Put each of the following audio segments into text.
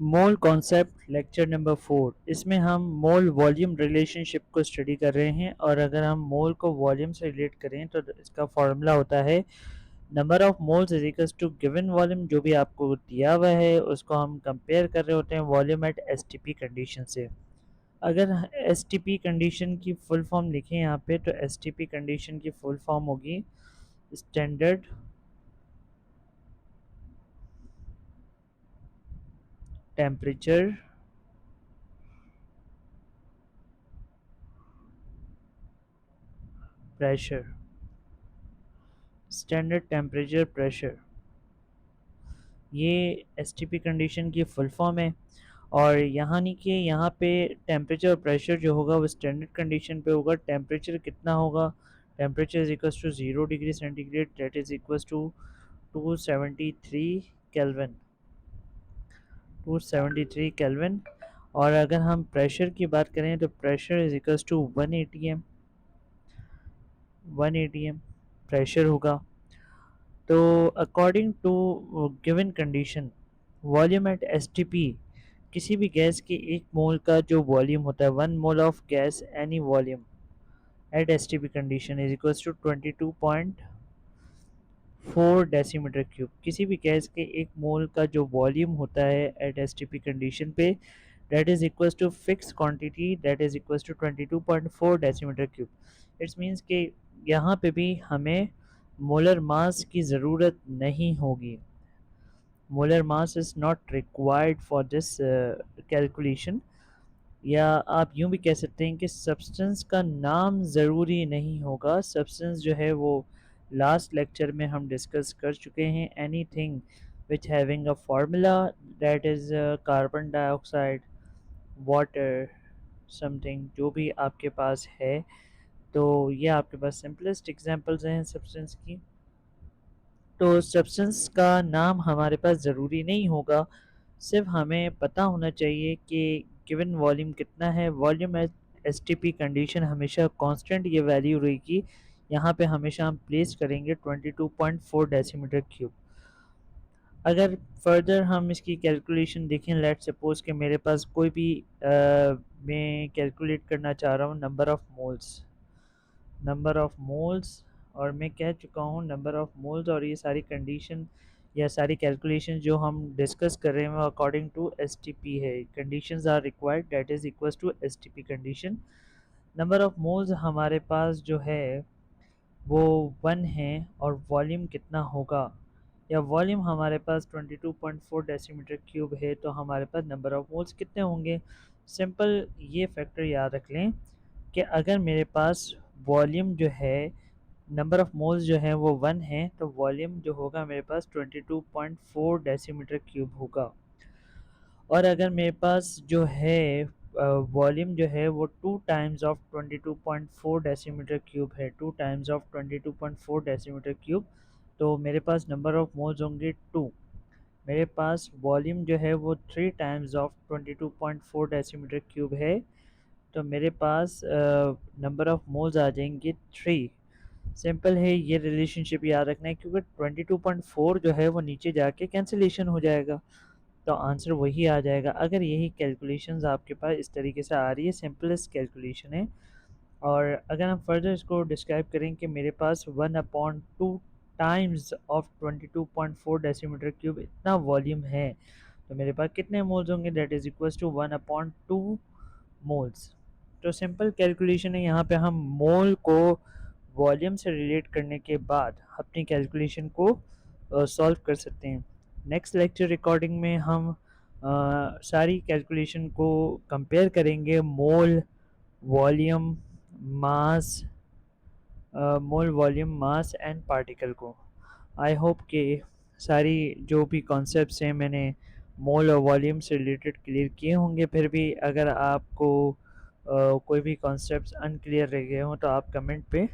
Mole concept lecture number 4। इसमें हम मोल volume relationship को स्टडी कर रहे हैं और अगर हम मोल को वॉल्यूम से रिलेट करें तो इसका फॉर्मूला होता है number of moles is equals to given volume. जो भी आपको दिया हुआ है उसको हम कंपेयर कर रहे होते हैं वॉल्यूम एट एसटीपी कंडीशन से। अगर एसटीपी कंडीशन की फुल फॉर्म लिखें यहाँ पे तो एसटीपी कंडीशन की फुल फॉर्म होगी standard temperature pressure. Standard temperature pressure ये एसटीपी कंडीशन की फुल फॉर्म है। और यहाँ नहीं कि यहाँ पे टेम्परेचर और प्रेशर जो होगा वो स्टैंडर्ड कंडीशन पे होगा। टेम्परेचर कितना होगा? Temperature is equals to 0 degree centigrade, that is equals to 273 kelvin. 273 kelvin. और अगर हम प्रेशर की बात करें तो pressure is equals to 1 ATM pressure होगा। तो according to given condition volume at STP, किसी भी गैस के एक मोल का जो वॉल्यूम होता है, 1 mole of gas any volume at STP condition is equals to 22.4 decimetre cube. किसी भी गैस के एक मोल का जो वॉल्यूम होता है एट एसटीपी कंडीशन पे, that is equals to fix quantity, that is equals to 22.4 decimetre cube. It's means कि यहाँ पे भी हमें मोलर मास की ज़रूरत नहीं होगी। Molar mass is not required for this calculation. या आप यूं भी कह सकते हैं कि सब्सटेंस का नाम ज़रूरी नहीं होगा। सब्सटेंस जो है वो लास्ट लेक्चर में हम डिस्कस कर चुके हैं। Anything which having a formula, that is carbon dioxide, water, something जो भी आपके पास है। तो ये आपके पास सिंपलेस्ट एग्जांपल्स हैं सब्सटेंस की। तो सब्सटेंस का नाम हमारे पास ज़रूरी नहीं होगा, सिर्फ हमें पता होना चाहिए कि गिवन वॉल्यूम कितना है। Volume S T P condition हमेशा कांस्टेंट ये वैल्यू रहेगी। यहाँ पे हमेशा हम प्लेस करेंगे 22.4 डेसीमीटर क्यूब। अगर फर्दर हम इसकी कैलकुलेशन देखें, लेट सपोज कि मेरे पास कोई भी मैं कैलकुलेट करना चाह रहा हूँ नंबर ऑफ़ मोल्स। और मैं कह चुका हूँ नंबर ऑफ़ मोल्स और ये सारी कंडीशन या सारी कैलकुलेशन जो हम डिस्कस कर रहे हैं वो according to S T P है। Conditions are required, that is equals to S T P condition. Number of moles हमारे पास जो है वो 1 है और वॉल्यूम कितना होगा, या वॉल्यूम हमारे पास 22.4 डेसीमीटर क्यूब है तो हमारे पास नंबर ऑफ़ मोल्स कितने होंगे। सिंपल ये फैक्टर याद रख लें कि अगर मेरे पास वॉल्यूम जो है, नंबर ऑफ़ मोल्स जो है वो 1 है तो वॉल्यूम जो होगा मेरे पास 22.4 डेसीमीटर क्यूब होगा। और अगर मेरे पास जो है वॉल्यूम जो है वो 2 टाइम्स ऑफ 22.4 डेसीमीटर क्यूब है, 2 टाइम्स ऑफ 22.4 डेसीमीटर क्यूब, तो मेरे पास नंबर ऑफ़ मोल्स होंगे 2। मेरे पास वॉल्यूम जो है वो 3 टाइम्स ऑफ 22.4 डेसीमीटर क्यूब है तो मेरे पास नंबर ऑफ़ मोल्स आ जाएंगे 3। सिंपल है, ये रिलेशनशिप याद रखना है क्योंकि 22.4 जो है वो नीचे जाके कैंसिलेशन हो जाएगा तो आंसर वही आ जाएगा। अगर यही कैलकुलेशंस आपके पास इस तरीके से आ रही है, सिंपलेस्ट कैलकुलेशन है। और अगर हम फर्दर इसको डिस्क्राइब करें कि मेरे पास 1/2 टाइम्स ऑफ 22.4 डेसीमीटर क्यूब इतना वॉल्यूम है तो मेरे पास कितने मोल्स होंगे, that is equals to 1/2 moles. तो सिंपल कैलकुलेशन है, यहाँ पे हम मोल को वॉल्यूम से रिलेट करने के बाद अपनी कैलकुलेशन को सॉल्व कर सकते हैं। नेक्स्ट लेक्चर रिकॉर्डिंग में हम सारी कैलकुलेशन को कंपेयर करेंगे volume mass mole volume mass and particle को। आई होप कि सारी जो भी कॉन्सेप्ट्स हैं मैंने मोल और वॉल्यूम से रिलेटेड क्लियर किए होंगे। फिर भी अगर आपको कोई भी कॉन्सेप्ट्स अनक्लियर रह गए हों तो आप कमेंट पे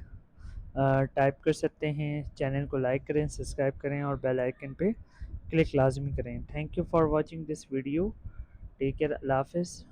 टाइप कर सकते हैं। चैनल को लाइक करें, सब्सक्राइब करें और बेल आइकन पे क्लिक लाजमी करें। Thank you for watching this video. Take care, अल्लाह हाफिज़।